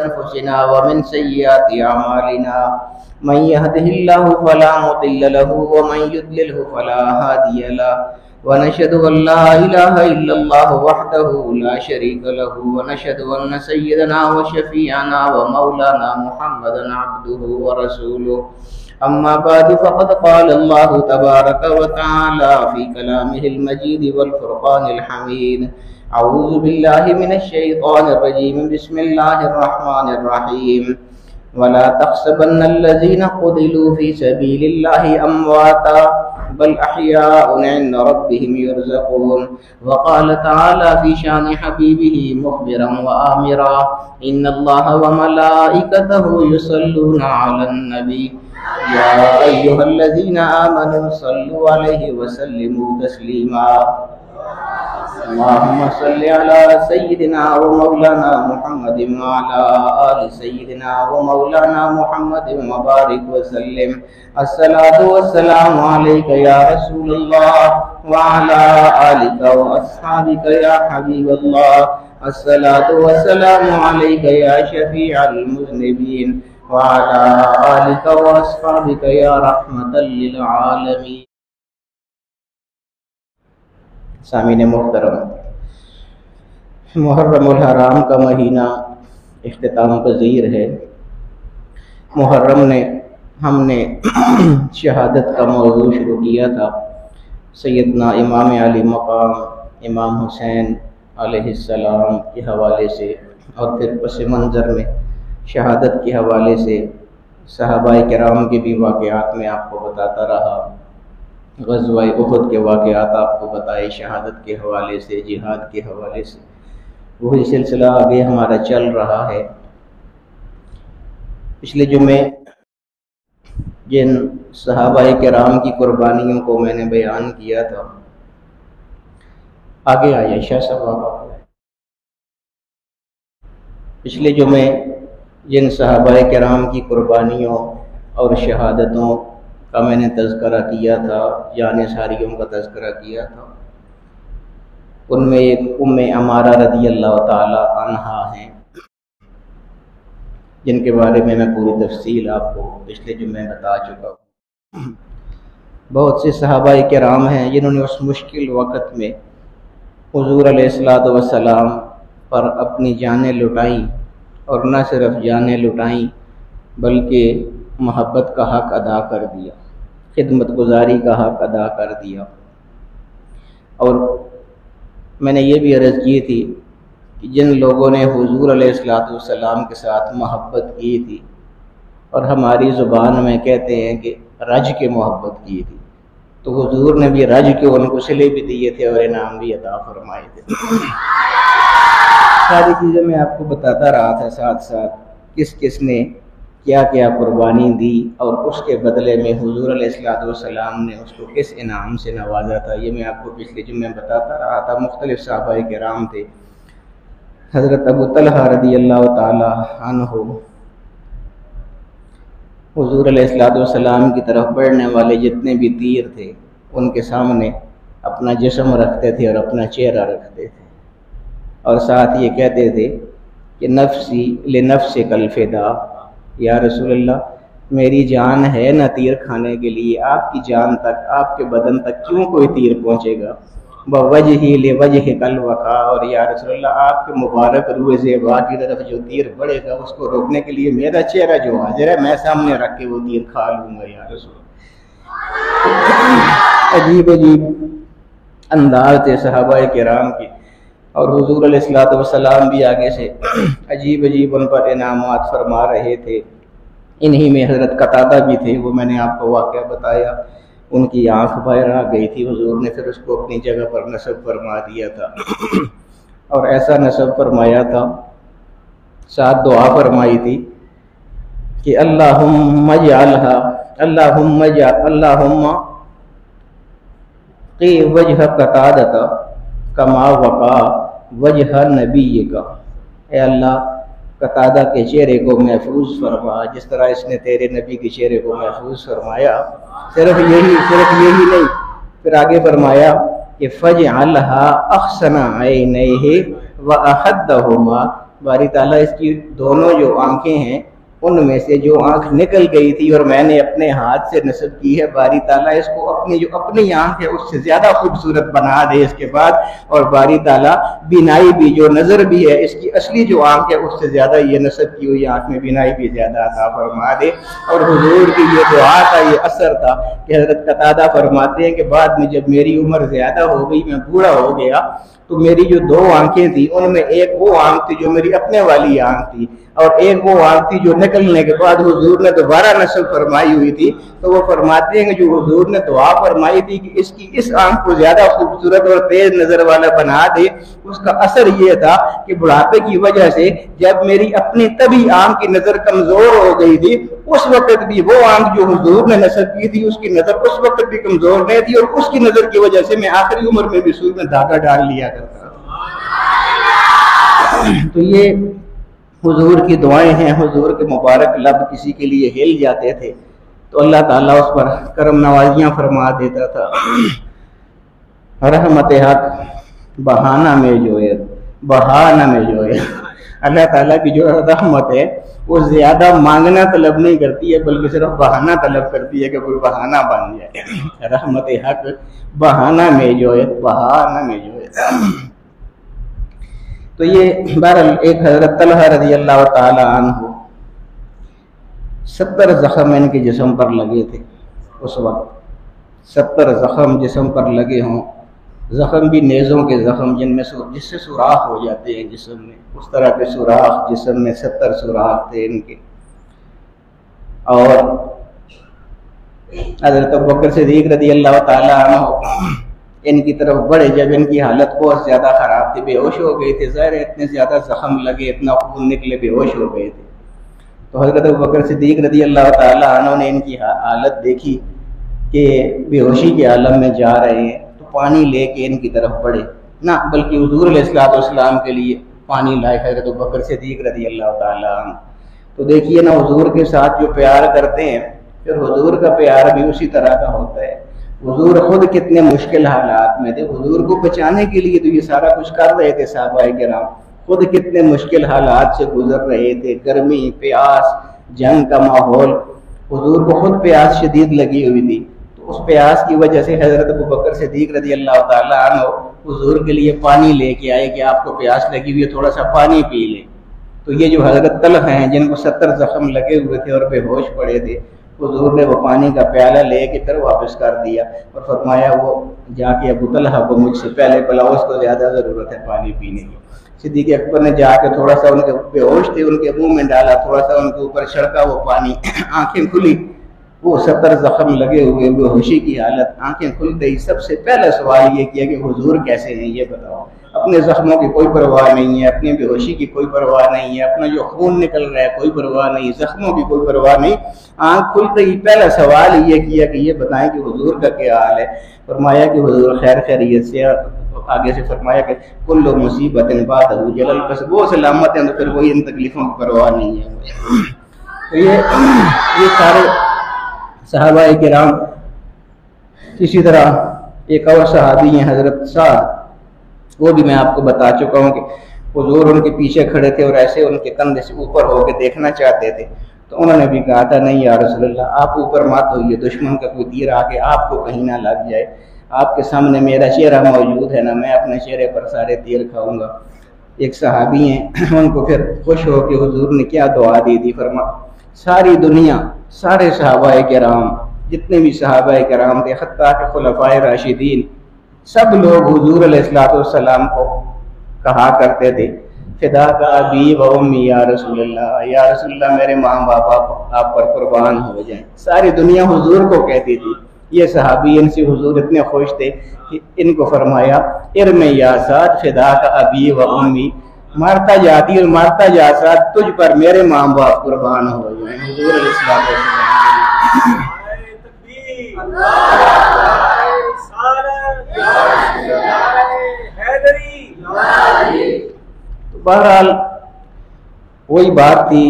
أنفسنا ومن سيئات أعمالنا من يهده الله فلا مضل له ومن يضلله فلا هادي له ونشهد أن لا إله إلا الله وحده لا شريك له ونشهد أن سيدنا وشفيعنا ومولانا محمدا عبده ورسوله أما بعد فقد قال الله تبارك وتعالى في كلامه المجيد والفرقان الحميد أعوذ بالله من الشيطان الرجيم بسم الله الرحمن الرحيم ولا تحسبن الذين قتلوا في سبيل الله أمواتا بل أحياء عند ربهم يرزقون وقال تعالى في شان حبيبه مخبرا وآمرا إن الله وملائكته يصلون على النبي يا أيها الذين آمنوا صلوا عليه وسلموا تسليما اللهم صل على سيدنا ومولانا محمد وعلى آل سيدنا ومولانا محمد وبارك وسلم الصلاة والسلام عليك يا رسول الله وعلى آلك وأصحابك يا حبيب الله الصلاة والسلام عليك يا شفيع المذنبين وعلى آلك وأصحابك يا رحمة للعالمين. سامعین محترم، محرم الحرام کا مہینہ اختتام پذیر ہے۔ محرم نے ہم نے شہادت کا موضوع شروع کیا تھا سیدنا امام علی مقام امام حسین علیہ السلام کے حوالے سے، اور پھر پس منظر میں شہادت کے حوالے سے صحابہ کرام کے بھی واقعات میں آپ کو بتاتا رہا، غزوہ احد کے واقعات آپ کو بتائے شہادت کے حوالے سے، جہاد کے حوالے سے۔ وہی سلسلہ آگے ہمارا چل رہا ہے۔ پچھلے جمعے جن صحابہ کرام کی قربانیوں کو میں نے بیان کیا تھا، آگے آئیے شاہ صاحب۔ پچھلے جمعے جن صحابہ کرام کی قربانیوں اور شہادتوں کا میں نے تذکرہ کیا تھا، جان ساریوں کا تذکرہ کیا تھا، ان میں ایک ام عمارہ رضی اللہ تعالی عنہا ہیں، جن کے بارے میں پوری تفصیل آپ کو پچھلے جمعے بتا چکا ہوں۔ بہت سے صحابہ کرام ہیں جنہوں نے اس مشکل وقت میں حضور علیہ السلام پر اپنی جانیں لٹائیں، اور نہ صرف جانیں لٹائیں بلکہ محبت کا حق ادا کر دیا، خدمت گزاری کا حق ادا کر دیا۔ اور میں نے یہ بھی عرض کی تھی کہ جن لوگوں نے حضور علیہ السلام کے ساتھ محبت کی تھی اور ہماری زبان میں کہتے ہیں کہ رج کے محبت کی تھی، تو حضور نے بھی رج کے ان کو صلے بھی دیے تھے اور انعام بھی عطا فرمائے تھے۔ ساری چیزیں میں آپ کو بتاتا رہا تھا، ساتھ ساتھ کس کس نے کیا کیا قربانی دی اور اس کے بدلے میں حضور علیہ السلام نے اس کو کس انعام سے نوازا تھا، یہ میں آپ کو پچھلے جمعے بتاتا رہا تھا۔ مختلف صحابہ کرام تھے۔ حضرت ابو طلحہ رضی اللہ تعالی عنہ حضور علیہ السلام کی طرف بڑھنے والے جتنے بھی تیر تھے ان کے سامنے اپنا جسم رکھتے تھے اور اپنا چہرہ رکھتے تھے، اور ساتھ یہ کہتے تھے کہ نفسی لنفسک الفدا، یا رسول اللہ میری جان ہے نہ تیر کھانے کے لیے، آپ کی جان تک، آپ کے بدن تک کیوں کوئی تیر پہنچے گا؟ بوجہی لوجہک الوقا، اور یا رسول اللہ آپ کے مبارک روح زیبا کی طرف جو تیر بڑھے گا اس کو روکنے کے لیے میرا چہرہ جو حاضر ہے میں سامنے رکھ کے وہ تیر کھا لوں گا یا رسول اللہ۔ عجیب عجیب انداز تھے صحابہ کرام کی، اور حضور علیہ السلام بھی آگے سے عجیب عجیب ان پر انعامات فرما رہے تھے۔ انہی میں حضرت قتادہ بھی تھے، وہ میں نے آپ کو واقعہ بتایا، ان کی آنکھ باہر آ گئی تھی، حضور نے پھر اس کو اپنی جگہ پر نصب فرما دیا تھا، اور ایسا نصب فرمایا تھا، ساتھ دعا فرمائی تھی کہ اللہم قی وجہ قتادہ کما وقع وجہ نبی کا، اے اللہ قتادہ کے چہرے کو محفوظ فرما جس طرح اس نے تیرے نبی کے چہرے کو محفوظ فرمایا۔ صرف یہی نہیں، پھر آگے فرمایا کہ فجعلھا احسن عینیہ واحدہما باری تعالیٰ اس کی دونوں جو آنکھیں ہیں ان میں سے جو آنکھ نکل گئی تھی اور میں نے اپنے ہاتھ سے نصب کی ہے، باری تعالیٰ اس کو اپنی آنکھ ہے اس سے زیادہ خوبصورت بنا دے اس کے بعد، اور باری تعالیٰ بینائی بھی، جو نظر بھی ہے اس کی اصلی جو آنکھ ہے اس سے زیادہ یہ نصب کی ہوئی آنکھ میں بینائی بھی زیادہ عطا فرما دے۔ اور حضور کی یہ دعا کا یہ اثر تھا کہ حضرت قتادہ فرماتے ہیں کہ بعد میں جب میری عمر زیادہ ہو گئی، میں بوڑھا ہو گیا، تو میری جو دو آنکھیں تھیں ان میں ایک وہ آنکھ تھی جو میری اپنے والی آنکھ تھی، اور ایک وہ آنکھ تھی جو نکلنے کے بعد حضور نے دوبارہ نصب فرمائی ہوئی تھی۔ تو وہ فرماتے ہیں کہ جو حضور نے دعا فرمائی تھی کہ اس آنکھ کو زیادہ خوبصورت اور تیز نظر والا بنا دے، اس کا اثر یہ تھا کہ بڑھاپے کی وجہ سے جب میری اپنی طبی آنکھ کی نظر کمزور ہو گئی تھی، اس وقت بھی وہ آنکھ جو حضور نے نصب کی تھی اس کی نظر اس وقت بھی کمزور نہیں تھی، اور اس کی نظر کی وجہ سے میں آخری عمر میں بھی سوئی میں دھاگا ڈال لیا کرتا تھا۔ تو یہ حضور کی دعائیں ہیں، حضور کے مبارک لب کسی کے لیے ہل جاتے تھے تو اللہ تعالیٰ اس پر کرم نوازیاں فرما دیتا تھا۔ رحمت حق بہانہ میں جو ہے، بہانہ میں جو ہے اللہ تعالیٰ کی جو رحمت ہے وہ زیادہ مانگنا طلب نہیں کرتی ہے بلکہ صرف بہانہ طلب کرتی ہے کہ کوئی بہانہ بن جائے۔ رحمت حق بہانہ میں جو ہے، بہانہ میں جو ہے۔ تو یہ بہرحال ایک حضرت طلحہ رضی اللہ تعالی عنہ 70 زخم ان کے جسم پر لگے تھے اس وقت، 70 زخم جسم پر لگے ہوں، زخم بھی نیزوں کے زخم جس سے سوراخ ہو جاتے ہیں جسم میں، اس طرح کے سوراخ جسم میں 70 سوراخ تھے ان کے۔ اور حضرت ابوبکر صدیق رضی اللہ تعالی عنہ ان کی طرف بڑھے، جب ان کی حالت بہت زیادہ خراب تھی، بے ہوش ہو گئے تھے، ظاہر اتنے زیادہ زخم لگے، اتنا خون نکلے، بے ہوش ہو گئے تھے۔ تو حضرت ابوبکر صدیق رضی اللہ تعالی عنہ نے ان کی حالت دیکھی کہ بے ہوشی کے عالم میں جا رہے ہیں، تو پانی لے کے ان کی طرف بڑھے، نہ بلکہ حضور علیہ الصلوۃ والسلام کے لیے پانی لائے حضرت ابوبکر صدیق رضی اللہ تعالی عنہ۔ تو دیکھیے نا، حضور کے ساتھ جو پیار کرتے ہیں پھر حضور کا پیار بھی اسی طرح کا ہوتا ہے۔ حضور خود کتنے مشکل حالات میں تھے، حضور کو بچانے کے لیے تو یہ سارا کچھ کر رہے تھے صحابہ کرام، خود کتنے مشکل حالات سے گزر رہے تھے، گرمی، پیاس، جنگ کا ماحول، حضور کو خود پیاس شدید لگی ہوئی تھی، تو اس پیاس کی وجہ سے حضرت ابوبکر صدیق رضی اللہ تعالی عنہ حضور کے لیے پانی لے کے آئے کہ آپ کو پیاس لگی ہوئی ہے، تھوڑا سا پانی پی لیں۔ تو یہ جو حضرت طلحہ ہیں جن کو 70 زخم لگے ہوئے تھے اور بے ہوش پڑے تھے، حضور نے وہ پانی کا پیالہ لے کے پھر واپس کر دیا اور فرمایا وہ جا کے ابو طلحہ کو مجھ سے پہلے بلاؤ، اس کو زیادہ ضرورت ہے پانی پینے کی۔ صدیق اکبر نے جا کے تھوڑا سا ان کے بے ہوش تھے ان کے منہ میں ڈالا، تھوڑا سا ان کے اوپر چھڑکا وہ پانی، آنکھیں کھلی، وہ 70 زخم لگے ہوئے بے ہوشی کی حالت، آنکھیں کھلتے ہی سب سے پہلا سوال یہ کیا کہ حضور کیسے ہیں یہ بتاؤ۔ اپنے زخموں کی کوئی پرواہ نہیں ہے، اپنی بے ہوشی کی کوئی پرواہ نہیں ہے، اپنا جو خون نکل رہا ہے کوئی پرواہ نہیں، زخموں کی کوئی پرواہ نہیں، آنکھ کھلتے ہی پہلا سوال یہ کیا کہ یہ بتائیں کہ حضور کا کیا حال ہے۔ فرمایا کہ حضور خیر خیریت سے، آگے سے فرمایا کہ کل مصیبت بعدہ جلل، بس وہ سلامت ہیں تو پھر وہی ان تکلیفوں کی پرواہ نہیں ہے۔ تو یہ سارے صحابہ کرام۔ اسی طرح ایک اور صحابی ہیں حضرت سعد، وہ بھی میں آپ کو بتا چکا ہوں کہ حضور ان کے پیچھے کھڑے تھے اور ایسے ان کے کندھے سے اوپر ہو کے دیکھنا چاہتے تھے، تو انہوں نے بھی کہا تھا نہیں یا رسول اللہ آپ اوپر مت ہوئیے، دشمن کا کوئی تیر آ کے آپ کو کہیں نہ لگ جائے، آپ کے سامنے میرا چہرہ موجود ہے نا، میں اپنے چہرے پر سارے تیر کھاؤں گا۔ ایک صحابی ہیں، ان کو پھر خوش ہو کہ حضور نے کیا دعا دی تھی، فرما ساری دنیا، سارے صحابہ کرام، جتنے بھی صحابہ کرام تھے، حتیٰ کہ خلفائے راشدین، سب لوگ حضور علیہ الصلوۃ والسلام کو کہا کرتے تھے فدا کا ابی و امی یا رسول اللہ، یا رسول اللہ میرے ماں باپ آپ پر قربان ہو جائیں۔ ساری دنیا حضور کو کہتی تھی۔ یہ صحابی ان سے حضور اتنے خوش تھے کہ ان کو فرمایا ارم یا سعد فدا کا ابی و امی، مارتا جاتی اور مارتا جا سعد تجھ پر میرے ماں باپ قربان ہو جائیں۔ حضور علیہ الصلوۃ والسلام بہرحال وہی بات تھی،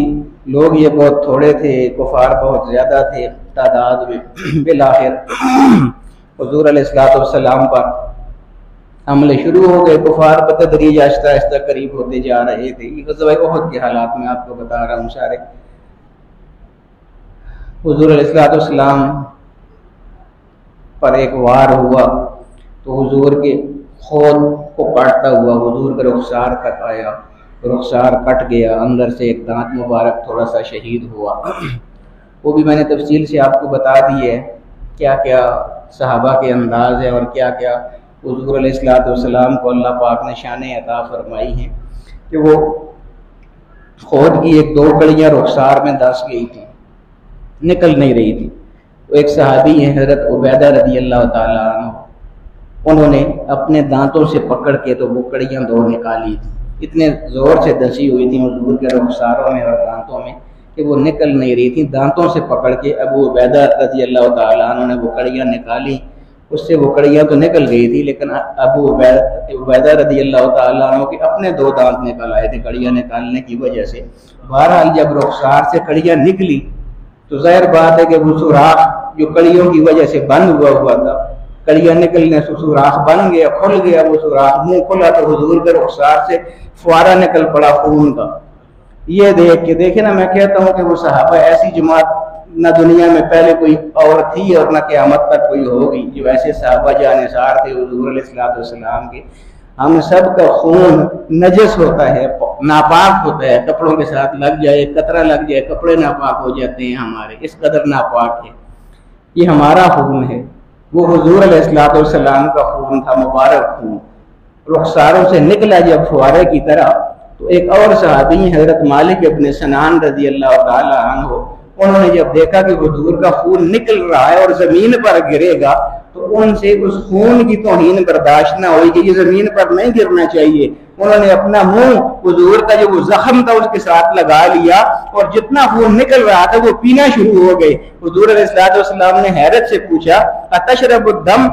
لوگ یہ بہت تھوڑے تھے، کفار بہت زیادہ تھے تعداد میں۔ بالآخر حضور علیہ الصلوۃ والسلام پر حملے شروع ہو گئے، کفار بتدریج آہستہ آہستہ قریب ہوتے جا رہے تھے۔ یہ غزوہ احد کے حالات میں آپ کو بتا رہا ہوں سارے۔ حضور علیہ السلام پر ایک وار ہوا تو حضور کے خود کو کاٹتا ہوا حضور کے رخسار تک آیا، رخسار کٹ گیا، اندر سے ایک دانت مبارک تھوڑا سا شہید ہوا۔ وہ بھی میں نے تفصیل سے آپ کو بتا دی ہے، کیا کیا صحابہ کے انداز ہے اور کیا کیا حضور علیہ السلام کو اللہ پاک نے شان عطا فرمائی ہیں کہ وہ خود کی ایک دو کڑیاں رخسار میں دس گئی تھی، نکل نہیں رہی تھی۔ تو ایک صحابی ہیں حضرت عبیدہ رضی اللہ تعالیٰ عنہ، انہوں نے اپنے دانتوں سے پکڑ کے تو وہ کڑیاں دو نکالی تھی، اتنے زور سے دسی ہوئی تھیں حضور کے رخساروں میں اور دانتوں میں کہ وہ نکل نہیں رہی تھی۔ دانتوں سے پکڑ کے ابو عبیدہ رضی اللہ تعالیٰ عنہ نے وہ کڑیاں نکالی، اس سے وہ کڑیاں تو نکل گئی تھی لیکن ابو عبیدہ رضی اللہ تعالیٰ عنہ کے اپنے دو دانت نکل آئے تھے کڑیاں نکالنے کی وجہ سے۔ بہرحال جب رخسار سے کڑیاں نکلی تو ظاہر بات ہے کہ وہ سوراخ جو کڑیوں کی وجہ سے بند ہوا تھا، کڑیاں نکلنے سے سوراخ بن گیا، کھل گیا وہ سوراخ، منہ کھلا تو حضور کے رخسار سے فوارہ نکل پڑا خون کا۔ یہ دیکھ کے دیکھیں نا، میں کہتا ہوں کہ وہ صحابہ ایسی جماعت نہ دنیا میں پہلے کوئی اور تھی اور نہ قیامت تک کوئی ہوگی جو ایسے صحابہ جانثار تھے حضور علیہ السلام کے۔ ہم سب کا خون نجس ہوتا ہے، ناپاک ہوتا ہے، کپڑوں کے ساتھ لگ جائے، قطرہ لگ جائے، کپڑے ناپاک ہو جاتے ہیں ہمارے، اس قدر ناپاک ہے۔ یہ ہمارا خون ہے، وہ حضور علیہ السلام کا خون تھا، مبارک خون رخساروں سے نکلا جب فوارے کی طرح۔ تو ایک اور صحابی حضرت مالک ابن سنان رضی اللہ تعالی عنہ، انہوں نے جب دیکھا کہ حضور کا خون نکل رہا ہے اور زمین پر گرے گا تو ان سے اس خون کی توہین برداشت نہ ہوئی کہ یہ زمین پر نہیں گرنا چاہیے۔ انہوں نے اپنا منہ حضور کا جو وہ زخم تھا اس کے ساتھ لگا لیا اور جتنا خون نکل رہا تھا وہ پینا شروع ہو گئے۔ حضور علیہ السلام نے حیرت سے پوچھا اتشرب الدم،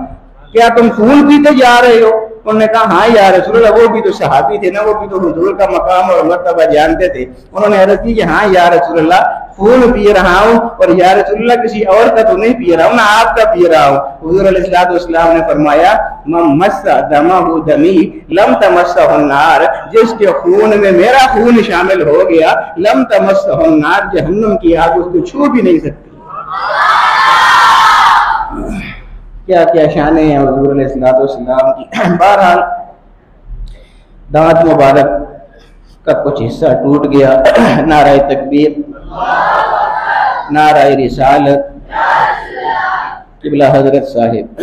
کیا تم خون پیتے جا رہے ہو؟ انہوں نے کہا ہاں یا رسول اللہ، وہ بھی تو صحابی تھے نا، وہ بھی تو حضور کا مقام اور مرتبہ جانتے تھے۔ انہوں نے عرض کی کہ ہاں یا رسول اللہ خون پی رہا ہوں، اور یا رسول اللہ کسی اور کا تو نہیں پی رہا ہوں، میں آپ کا پی رہا ہوں۔ حضور علیہ السلام نے فرمایا من مس دمہ دمی لم تمسہ النار، جس کے خون میں میرا خون شامل ہو گیا لم تمسہ النار، جہنم کی آگ اس کو چھو بھی نہیں سکتی۔ کیا کیا شانیں ہیں حضور علیہ السلام کی۔ بہرحال دانت مبارک کا کچھ حصہ ٹوٹ گیا۔ نعرہ تکبیر، نعرہ رسالت، قبلہ حضرت صاحب۔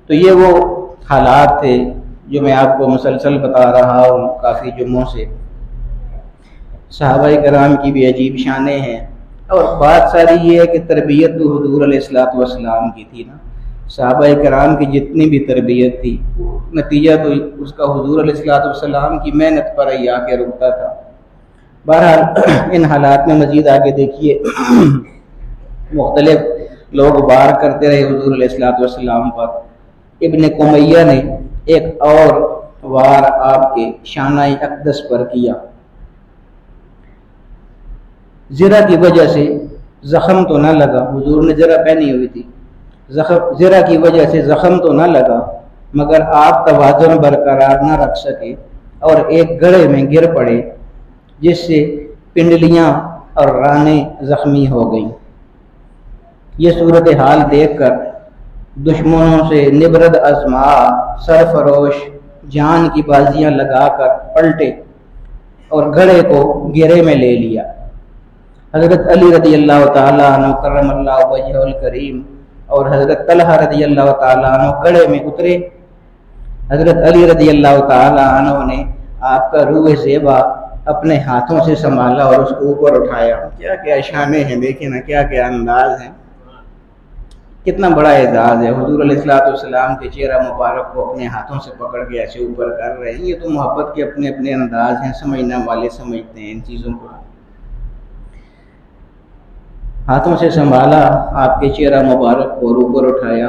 تو یہ وہ حالات تھے جو میں آپ کو مسلسل بتا رہا ہوں کافی جمعوں سے۔ صحابہ کرام کی بھی عجیب شانیں ہیں، اور بات ساری یہ ہے کہ تربیت تو حضور علیہ السلام کی تھی نا۔ صحابہ کرام کی جتنی بھی تربیت تھی نتیجہ تو اس کا حضور علیہ السلام کی محنت پر ہی آ کے رکتا تھا۔ بہرحال ان حالات میں مزید آگے دیکھیے، مختلف لوگ وار کرتے رہے حضور علیہ السلام پر۔ ابن قمیہ نے ایک اور وار آپ کے شانہ اقدس پر کیا، زرہ کی وجہ سے زخم تو نہ لگا، حضور نے زرہ پہنی ہوئی تھی، زرہ کی وجہ سے زخم تو نہ لگا، مگر آپ توازن برقرار نہ رکھ سکے اور ایک گڑھے میں گر پڑے، جس سے پنڈلیاں اور رانیں زخمی ہو گئیں۔ یہ صورتحال دیکھ کر دشمنوں سے نبرد ازما سرفروش جان کی بازیاں لگا کر پلٹے اور گھڑے کو گرے میں لے لیا۔ حضرت علی رضی اللہ تعالیٰ عنہ کرم اللہ وجہ الکریم اور حضرت طلحہ رضی اللہ تعالیٰ عنہ گھڑے میں اترے۔ حضرت علی رضی اللہ تعالیٰ عنہ نے آپ کا روح زیبا اپنے ہاتھوں سے سنبھالا اور اس کو اوپر اٹھایا۔ کیا کیا شانیں ہیں، دیکھیں نا کیا کیا انداز ہیں، کتنا بڑا اعزاز ہے۔ حضور علیہ السلام کے چہرہ مبارک کو اپنے ہاتھوں سے پکڑ کے ایسے اوپر کر رہے ہیں۔ یہ تو محبت کے اپنے اپنے انداز ہیں، سمجھنے والے سمجھتے ہیں ان چیزوں کو۔ ہاتھوں سے سنبھالا آپ کے چہرہ مبارک کو اور اوپر اٹھایا۔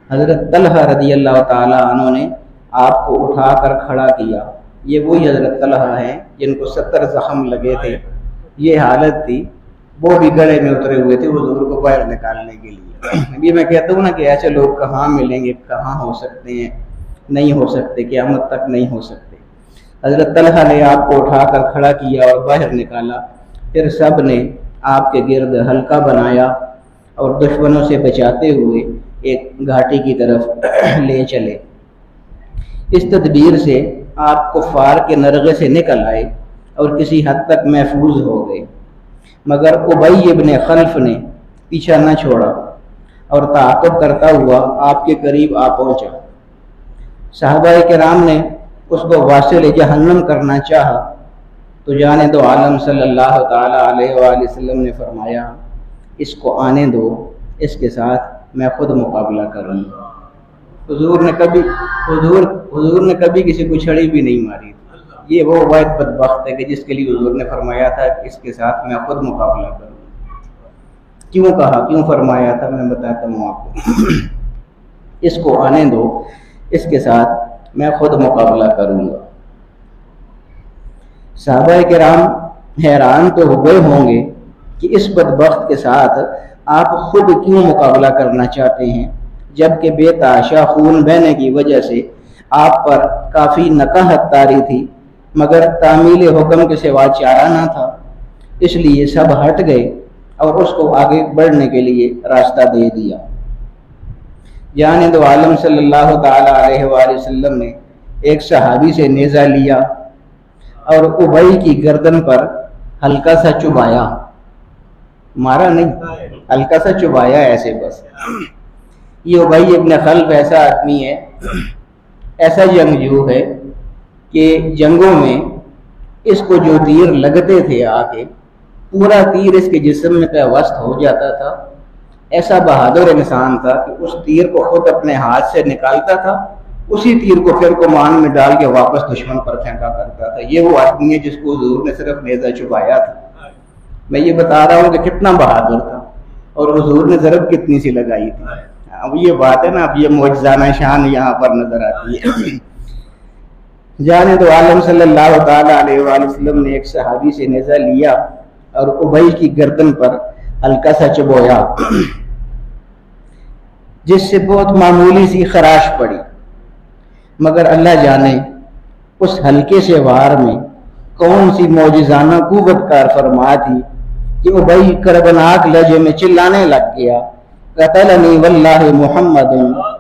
حضرت طلحہ رضی اللہ تعالی عنہ نے آپ کو اٹھا کر کھڑا کیا۔ یہ وہی حضرت طلحہ ہیں جن کو 70 زخم لگے تھے، یہ حالت تھی، وہ بھی گڑھے میں اترے ہوئے تھے حضور کو باہر نکالنے کے لیے۔ ابھی میں کہتا ہوں نا کہ ایسے لوگ کہاں ملیں گے، کہاں ہو سکتے ہیں، نہیں ہو سکتے، قیامت تک نہیں ہو سکتے۔ حضرت طلحہ نے آپ کو اٹھا کر کھڑا کیا اور باہر نکالا، پھر سب نے آپ کے گرد حلقہ بنایا اور دشمنوں سے بچاتے ہوئے ایک گھاٹی کی طرف لے چلے۔ اس تدبیر سے آپ کفار کے نرغے سے نکل آئے اور کسی حد تک محفوظ ہو گئے، مگر ابی ابن خلف نے پیچھا نہ چھوڑا اور تعاقب کرتا ہوا آپ کے قریب آ پہنچا۔ صحابہ کرام نے اس کو واصل جہنم کرنا چاہا تو جانے دو عالم صلی اللہ تعالی علیہ وآلہ وسلم نے فرمایا اس کو آنے دو، اس کے ساتھ میں خود مقابلہ کروں گا۔ حضور نے کبھی کسی کو چھڑی بھی نہیں ماری۔ یہ وہ واحد بدبخت ہے کہ جس کے لیے حضور نے فرمایا تھا کہ اس کے ساتھ میں خود مقابلہ کروں گا۔ کیوں کہا، کیوں فرمایا تھا، میں بتاتا ہوں آپ کو۔ اس کو آنے دو، اس کے ساتھ میں خود مقابلہ کروں گا۔ صحابہ کرام حیران تو ہوئے ہوں گے کہ اس بدبخت کے ساتھ آپ خود کیوں مقابلہ کرنا چاہتے ہیں، جبکہ بے تحاشا خون بہنے کی وجہ سے آپ پر کافی نقاہت طاری تھی، مگر تعمیل حکم کے سوا چارہ نہ تھا، اس لیے سب ہٹ گئے اور اس کو آگے بڑھنے کے لیے راستہ دے دیا۔ جانے دو عالم صلی اللہ تعالی علیہ وآلہ وسلم نے ایک صحابی سے نیزہ لیا اور ابی کی گردن پر ہلکا سا چبایا، مارا نہیں، ہلکا سا چبایا ایسے بس۔ یہ ابی ابن خلف ایسا آدمی ہے، ایسا جنگجو ہے کہ جنگوں میں اس کو جو تیر لگتے تھے آ کے پورا تیر اس کے جسم میں پیوست ہو جاتا تھا۔ ایسا بہادر انسان تھا کہ اس تیر کو خود اپنے ہاتھ سے نکالتا تھا، اسی تیر کو پھر کمان میں ڈال کے واپس دشمن پر پھینکا کرتا تھا۔ یہ وہ آدمی ہے جس کو حضور نے صرف نیزہ چبایا تھا۔ میں یہ بتا رہا ہوں کہ کتنا بہادر تھا اور حضور نے ضرب کتنی سی لگائی تھی۔ اب یہ بات ہے نا، اب یہ معجزانہ شان یہاں پر نظر آتی ہے۔ جانے تو عالم صلی اللہ تعالی علیہ وآلہ وسلم نے ایک صحابی سے نیزہ لیا اور ابی کی گردن پر ہلکا سا چبویا، جس سے بہت معمولی سی خراش پڑی، مگر اللہ جانے اس ہلکے سے وار میں کون سی معجزانہ قوت کار فرما تھی کہ ابی کربناک لہجے میں چلانے لگ گیا، قتلنی واللہ محمد،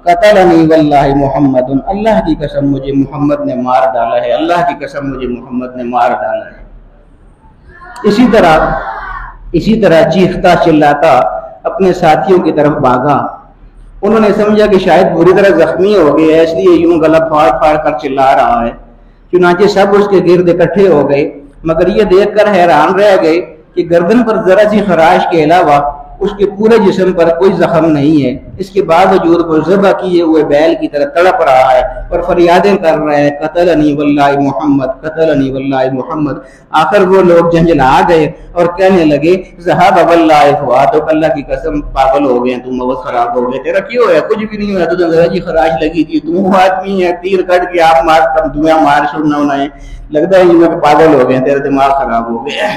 قتلنی واللہ محمد، اللہ کی قسم مجھے محمد نے مار ڈالا ہے، اللہ کی قسم مجھے محمد نے مار ڈالا ہے۔ اسی طرح چیختا چلاتا اپنے ساتھیوں کی طرف بھاگا۔ انہوں نے سمجھا کہ شاید بری طرح زخمی ہو گیا ہے، اس لیے یوں گلا پھاڑ پھاڑ کر چلا رہا ہے۔ چنانچہ سب اس کے گرد اکٹھے ہو گئے، مگر یہ دیکھ کر حیران رہ گئے کہ گردن پر ذرا سی خراش کے علاوہ اس کے پورے جسم پر کوئی زخم نہیں ہے۔ اس کے باوجود وہ ذبح کیے ہوئے بیل کی طرح تڑپ رہا ہے اور فریادیں کر رہے ہیں، قتلنی واللہ محمد، قتلنی واللہ محمد۔ آخر وہ لوگ جھنجھلا گئے اور کہنے لگے ذہب واللہ فؤادک، اللہ کی قسم پاگل ہو گئے، تم مغز خراب ہو گئے، تیرا کیوں ہے؟ کچھ بھی نہیں ہوا، تو ذرا جی خراش لگی تھی، تم وہ آدمی ہے تیر کٹ کے آپ مار کر دنیا مار چھوڑنا ہونا ہے، لگتا ہے یہ کہ پاگل ہو گئے، تیرا دماغ خراب ہو گیا۔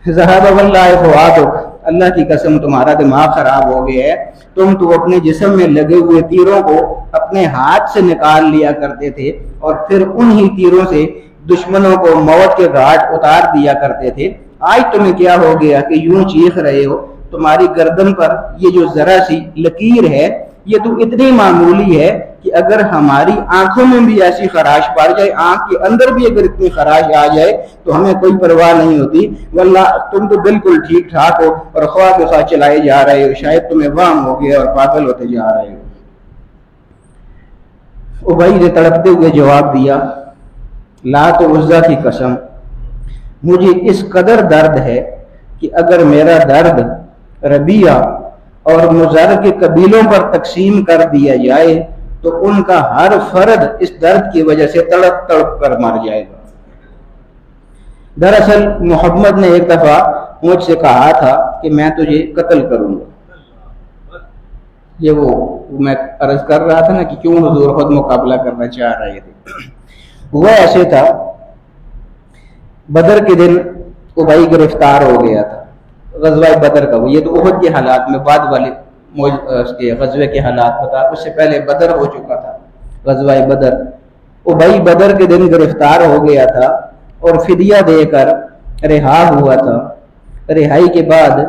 ذہب واللہ فؤادک، اللہ کی قسم تمہارا دماغ خراب ہو گیا ہے، تم تو اپنے جسم میں لگے ہوئے تیروں کو اپنے ہاتھ سے نکال لیا کرتے تھے اور پھر انہی تیروں سے دشمنوں کو موت کے گھاٹ اتار دیا کرتے تھے۔ آج تمہیں کیا ہو گیا کہ یوں چیخ رہے ہو؟ تمہاری گردن پر یہ جو ذرا سی لکیر ہے یہ تو اتنی معمولی ہے کہ اگر ہماری آنکھوں میں بھی ایسی خراش پڑ جائے، آنکھ کے اندر بھی اگر اتنی خراش آ جائے تو ہمیں کوئی پرواہ نہیں ہوتی، واللہ تم تو بالکل ٹھیک ٹھاک ہو اور خواہ بخواہ چلائے جا رہے ہو، شاید تمہیں وہم ہو گیا اور پاگل ہوتے جا رہے ہو۔ ابی نے تڑپتے ہوئے جواب دیا، لات و عزا کی قسم مجھے اس قدر درد ہے کہ اگر میرا درد ربیہ اور مضر کے قبیلوں پر تقسیم کر دیا جائے تو ان کا ہر فرد اس درد کی وجہ سے تڑپ تڑپ کر مر جائے گا۔ دراصل محمد نے ایک دفعہ مجھ سے کہا تھا کہ میں تجھے قتل کروں گا۔ یہ وہ میں عرض کر رہا تھا نا کہ کیوں حضور خود مقابلہ کرنا چاہ رہے تھے۔ ہوا ایسے تھا، بدر کے دن ابئی گرفتار ہو گیا تھا، غزوہ بدر کا، یہ تو احد کے حالات میں بعد والے اس کے غزوے کے حالات بتا، اس سے پہلے بدر ہو چکا تھا، غزوہ بدر۔ ابئی بدر کے دن گرفتار ہو گیا تھا اور فدیہ دے کر رہا ہوا تھا۔ رہائی کے بعد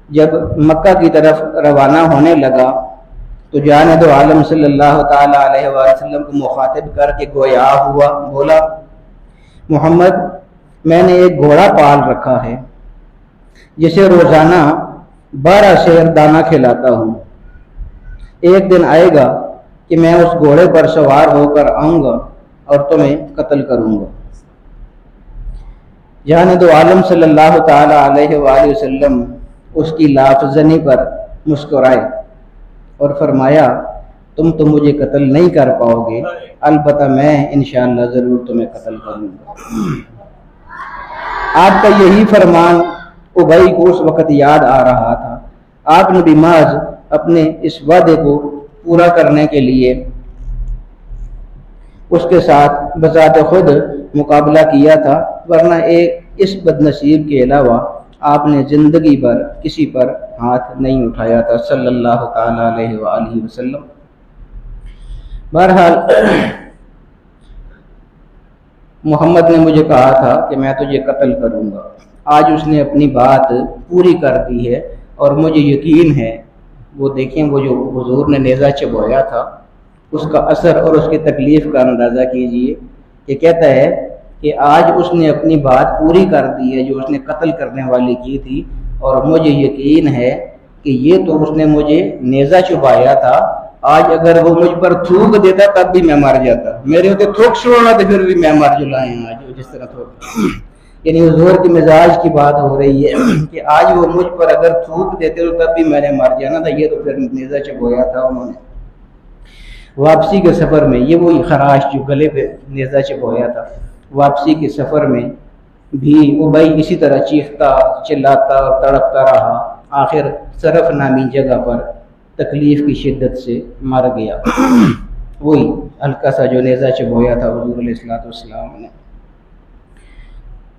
جب مکہ کی طرف روانہ ہونے لگا تو جانب عالم صلی اللہ تعالی علیہ وآلہ وسلم کو مخاطب کر کے گویا ہوا، بولا محمد میں نے ایک گھوڑا پال رکھا ہے جسے روزانہ 12 سیر دانہ کھلاتا ہوں، ایک دن آئے گا کہ میں اس گھوڑے پر سوار ہو کر آؤں گا اور تمہیں قتل کروں گا۔ جانب عالم صلی اللہ تعالی علیہ وآلہ وسلم اس کی لافزنی پر مسکرائے اور فرمایا تم تو مجھے قتل نہیں کر پاؤ گے، البتہ میں انشاءاللہ ضرور تمہیں قتل کروں گا۔ آپ کا یہی فرمان ابئی کو اس وقت یاد آ رہا تھا۔ آپ نے بھی محض اپنے اس وعدے کو پورا کرنے کے لیے اس کے ساتھ بذات خود مقابلہ کیا تھا، ورنہ اس بدنصیب کے علاوہ آپ نے زندگی بھر کسی پر ہاتھ نہیں اٹھایا تھا صلی اللہ تعالی علیہ وآلہ وسلم۔ بہرحال محمد نے مجھے کہا تھا کہ میں تجھے قتل کروں گا، آج اس نے اپنی بات پوری کر دی ہے اور مجھے یقین ہے، وہ دیکھیں وہ جو حضور نے نیزہ چبویا تھا اس کا اثر اور اس کی تکلیف کا اندازہ کیجئے کہ کہتا ہے کہ آج اس نے اپنی بات پوری کر دی ہے جو اس نے قتل کرنے والی کی تھی، اور مجھے یقین ہے کہ یہ تو اس نے مجھے نیزہ چبایا تھا، آج اگر وہ مجھ پر تھوک دیتا تب بھی میں مر جاتا، میرے ہوتے تھوک چھوڑنا تو پھر بھی میں مر جلائیں آج جس طرح تھوک۔ یعنی حضور کی مزاج کی بات ہو رہی ہے کہ آج وہ مجھ پر اگر تھوک دیتے تو تب بھی میں نے مر جانا تھا، یہ تو پھر نیزہ چبویا تھا انہوں نے۔ واپسی کے سفر میں یہ وہی خراش جو گلے پہ نیزہ چبویا تھا، واپسی کے سفر میں بھی ابئی اسی طرح چیختا چلاتا اور تڑپتا رہا، آخر صرف نامی جگہ پر تکلیف کی شدت سے مر گیا، وہی ہلکا سا جو نیزہ چبویا تھا حضور علیہ السلام نے۔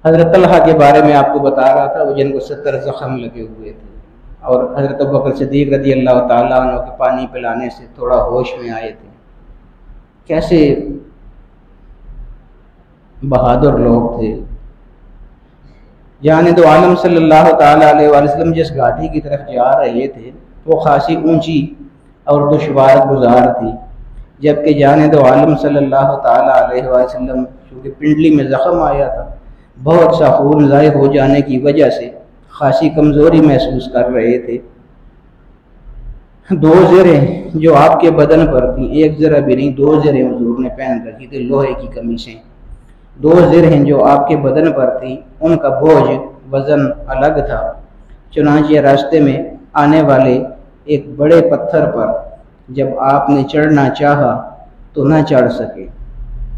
حضرت طلحہ کے بارے میں آپ کو بتا رہا تھا، وہ جن کو 70 زخم لگے ہوئے تھے، اور حضرت ابوبکر صدیق رضی اللہ تعالیٰ عنہ کے پانی پلانے سے تھوڑا ہوش میں آئے تھے۔ کیسے بہادر لوگ تھے۔ جانب عالم صلی اللہ تعالیٰ علیہ وآلہ وسلم جس گھاٹی کی طرف جا رہے تھے وہ خاصی اونچی اور دشوار گزار تھی، جبکہ جانب عالم صلی اللہ تعالیٰ علیہ وآلہ وسلم چونکہ پنڈلی میں زخم آیا تھا، بہت سا خون ضائع ہو جانے کی وجہ سے خاصی کمزوری محسوس کر رہے تھے۔ 2 زریں جو آپ کے بدن پر تھیں، ایک زرہ بھی نہیں، 2 زریں حضور نے پہن رکھی تھی، لوہے کی قمیصیں، 2 زرہیں جو آپ کے بدن پر تھیں، ان کا بوجھ وزن الگ تھا۔ چنانچہ راستے میں آنے والے ایک بڑے پتھر پر جب آپ نے چڑھنا چاہا تو نہ چڑھ سکے،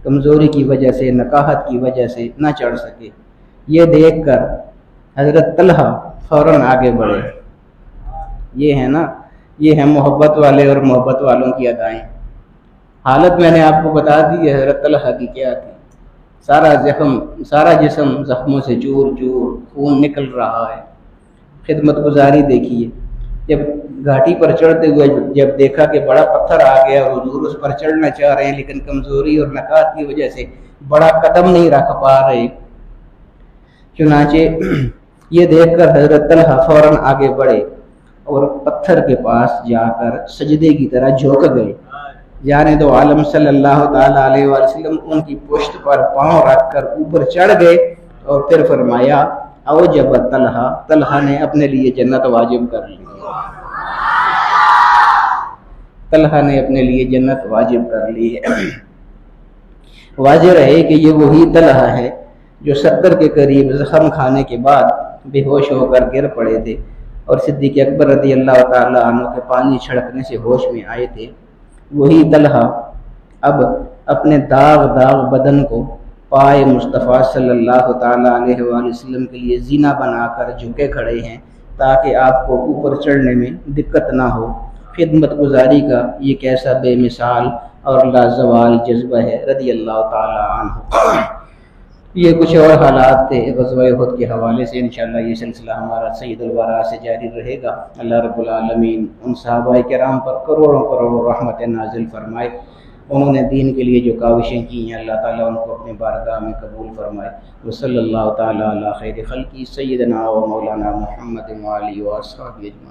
کمزوری کی وجہ سے، نکاہت کی وجہ سے نہ چڑھ سکے۔ یہ دیکھ کر حضرت طلحہ فوراً آگے بڑھے۔ یہ ہے نا، یہ ہے محبت والے اور محبت والوں کی ادائیں۔ حالت میں نے آپ کو بتا دی حضرت طلحہ کی کیا تھی، سارا جسم زخموں سے چور چور، خون نکل رہا ہے۔ خدمت گزاری دیکھیے، جب گھاٹی پر چڑھتے ہوئے جب دیکھا کہ بڑا پتھر آ گیا اور حضور اس پر چڑھنا چاہ رہے ہیں لیکن کمزوری اور نکاہت کی وجہ سے بڑا قدم نہیں رکھ پا رہے، چنانچہ یہ دیکھ کر حضرت طلحہ فوراً آگے بڑھے اور پتھر کے پاس جا کر سجدے کی طرح جھک گئے۔ جانب عالم صلی اللہ تعالیٰ علیہ وآلہ وسلم ان کی پشت پر پاؤں رکھ کر اوپر چڑھ گئے اور پھر فرمایا اوجب طلحہ نے اپنے لیے جنت واجب کر لی، طلحہ نے اپنے لیے جنت واجب کر لی ہے۔ واضح رہے کہ یہ وہی طلحہ ہے جو 70 کے قریب زخم کھانے کے بعد بے ہوش ہو کر گر پڑے تھے اور صدیق اکبر رضی اللہ تعالیٰ عنہ کے پانی چھڑکنے سے ہوش میں آئے تھے۔ وہی طلحہ اب اپنے داغ بدن کو پائے مصطفیٰ صلی اللہ تعالیٰ علیہ وآلہ وسلم کے لیے زینہ بنا کر جھکے کھڑے ہیں تاکہ آپ کو اوپر چڑھنے میں دقت نہ ہو۔ خدمت گزاری کا یہ کیسا بے مثال اور لازوال جذبہ ہے رضی اللہ تعالی عنہ۔ یہ کچھ اور حالات تھے غزوہ احد کے حوالے سے۔ انشاءاللہ یہ سلسلہ ہمارا سید الورا سے جاری رہے گا۔ اللہ رب العالمین ان صحابہ کرام پر کروڑوں کروڑوں رحمت نازل فرمائے۔ انہوں نے دین کے لیے جو کاوشیں کی ہیں اللہ تعالیٰ ان کو اپنے بارگاہ میں قبول فرمائے۔ وصلی اللہ تعالیٰ علی خیر خلقی سیدنا و مولانا محمد و آلہ و اصحابہ اجمعین۔